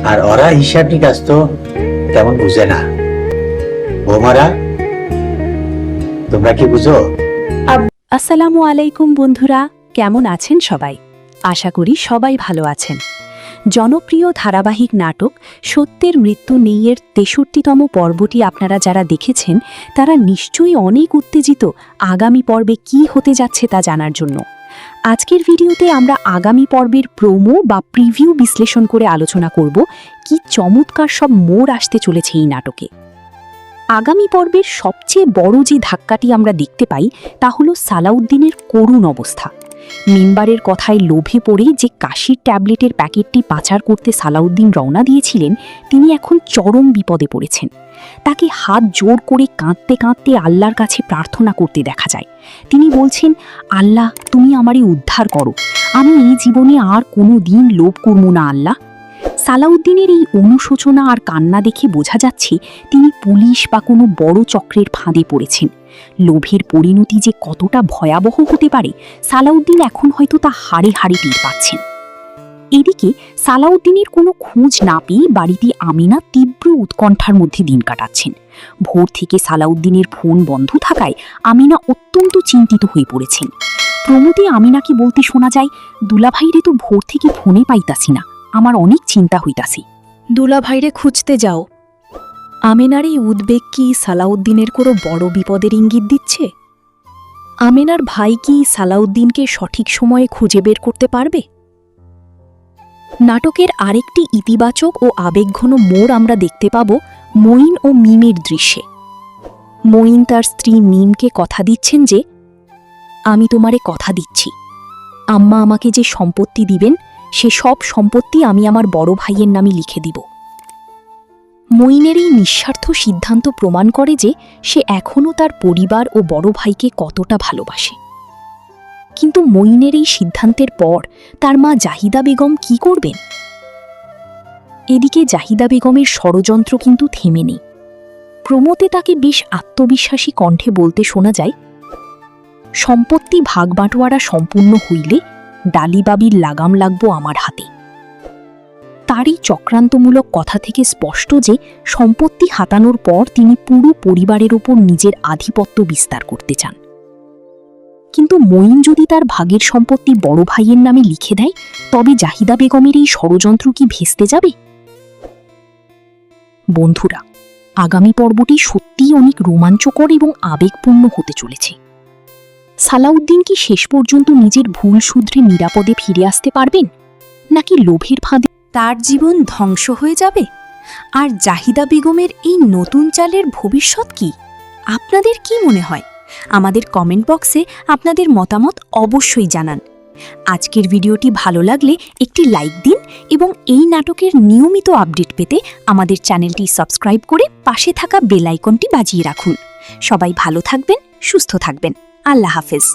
আর ওরা হিসাব নিকাশ তো তেমন বুঝে না। বৌমারা, তোমরা কি বুঝো? আসসালামু আলাইকুম বন্ধুরা, কেমন আছেন সবাই? আশা করি সবাই ভালো আছেন। জনপ্রিয় ধারাবাহিক নাটক সত্যের মৃত্যু নেইয়ের ৬৩তম পর্বটি আপনারা যারা দেখেছেন তারা নিশ্চয়ই অনেক উত্তেজিত আগামী পর্বে কি হতে যাচ্ছে তা জানার জন্য। আজকের ভিডিওতে আমরা আগামী পর্বের প্রোমো বা প্রিভিউ বিশ্লেষণ করে আলোচনা করব কি চমৎকার সব মোড় আসতে চলেছে এই নাটকে। আগামী পর্বের সবচেয়ে বড় যে ধাক্কাটি আমরা দেখতে পাই তা হলো সালাউদ্দিনের করুণ অবস্থা। মিম্বারের কথায় লোভে পড়ে যে কাশির ট্যাবলেটের প্যাকেটটি পাচার করতে সালাউদ্দিন রওনা দিয়েছিলেন, তিনি এখন চরম বিপদে পড়েছেন। তাকে হাত জোড় করে কাঁদতে কাঁদতে আল্লাহর কাছে প্রার্থনা করতে দেখা যায়। তিনি বলছেন, আল্লাহ তুমি আমারে উদ্ধার করো, আমি এই জীবনে আর কোনো দিন লোভ করব না আল্লাহ। সালাউদ্দিনের এই অনুশোচনা আর কান্না দেখে বোঝা যাচ্ছে তিনি পুলিশ বা কোনো বড় চক্রের ফাঁদে পড়েছেন। লোভের পরিণতি যে কতটা ভয়াবহ হতে পারে সালাউদ্দিন এখন হয়তো তা হাড়ে হাড়ে টের পাচ্ছেন। এদিকে সালাউদ্দিনের কোনো খোঁজ না পেয়ে বাড়িতে আমিনা তীব্র উৎকণ্ঠার মধ্যে দিন কাটাচ্ছেন। ভোর থেকে সালাউদ্দিনের ফোন বন্ধ থাকায় আমিনা অত্যন্ত চিন্তিত হয়ে পড়েছেন। প্রমোদে আমিনাকে বলতে শোনা যায়, দুলাভাইরে তো ভোর থেকে ফোনে পাইতাছি না, আমার অনেক চিন্তা হইতাছি। দুলাভাইরে খুঁজতে যাও। আমেনার এই উদ্বেগ কি সালাউদ্দিনের কোনো বড় বিপদের ইঙ্গিত দিচ্ছে? আমেনার ভাই কি সালাউদ্দিনকে সঠিক সময়ে খুঁজে বের করতে পারবে? নাটকের আরেকটি ইতিবাচক ও আবেগঘন মোড় আমরা দেখতে পাব মঈন ও মিমের দৃশ্যে। মঈন তার স্ত্রী মিমকে কথা দিচ্ছেন যে, আমি তোমারে কথা দিচ্ছি, আম্মা আমাকে যে সম্পত্তি দিবেন সে সব সম্পত্তি আমি আমার বড় ভাইয়ের নামে লিখে দিব। মঈনের এই নিঃস্বার্থ সিদ্ধান্ত প্রমাণ করে যে সে এখনও তার পরিবার ও বড় ভাইকে কতটা ভালোবাসে। কিন্তু মঈনের এই সিদ্ধান্তের পর তার মা জাহিদা বেগম কি করবেন? এদিকে জাহিদা বেগমের ষড়যন্ত্র কিন্তু থেমে নেই। প্রমোতে তাকে বেশ আত্মবিশ্বাসী কণ্ঠে বলতে শোনা যায়, সম্পত্তি ভাগ বাঁটোয়ারা সম্পূর্ণ হইলে ডালিবাবির লাগাম লাগব আমার হাতে। তারই চক্রান্তমূলক কথা থেকে স্পষ্ট যে সম্পত্তি হাতানোর পর তিনি পুরো পরিবারের ওপর নিজের আধিপত্য বিস্তার করতে চান। কিন্তু মঈন যদি তার ভাগের সম্পত্তি বড় ভাইয়ের নামে লিখে দেয়, তবে জাহিদা বেগমের এই ষড়যন্ত্র কি ভেস্তে যাবে? বন্ধুরা, আগামী পর্বটি সত্যিই অনেক রোমাঞ্চকর এবং আবেগপূর্ণ হতে চলেছে। সালাউদ্দিন কি শেষ পর্যন্ত নিজের ভুল শুধরে নিরাপদে ফিরে আসতে পারবেন, নাকি লোভের ফাঁদে তার জীবন ধ্বংস হয়ে যাবে? আর জাহিদা বেগমের এই নতুন চালের ভবিষ্যৎ কি? আপনাদের কি মনে হয়? আমাদের কমেন্ট বক্সে আপনাদের মতামত অবশ্যই জানান। আজকের ভিডিওটি ভালো লাগলে একটি লাইক দিন এবং এই নাটকের নিয়মিত আপডেট পেতে আমাদের চ্যানেলটি সাবস্ক্রাইব করে পাশে থাকা বেল আইকনটি বাজিয়ে রাখুন। সবাই ভালো থাকবেন, সুস্থ থাকবেন। আল্লাহ হাফেজ।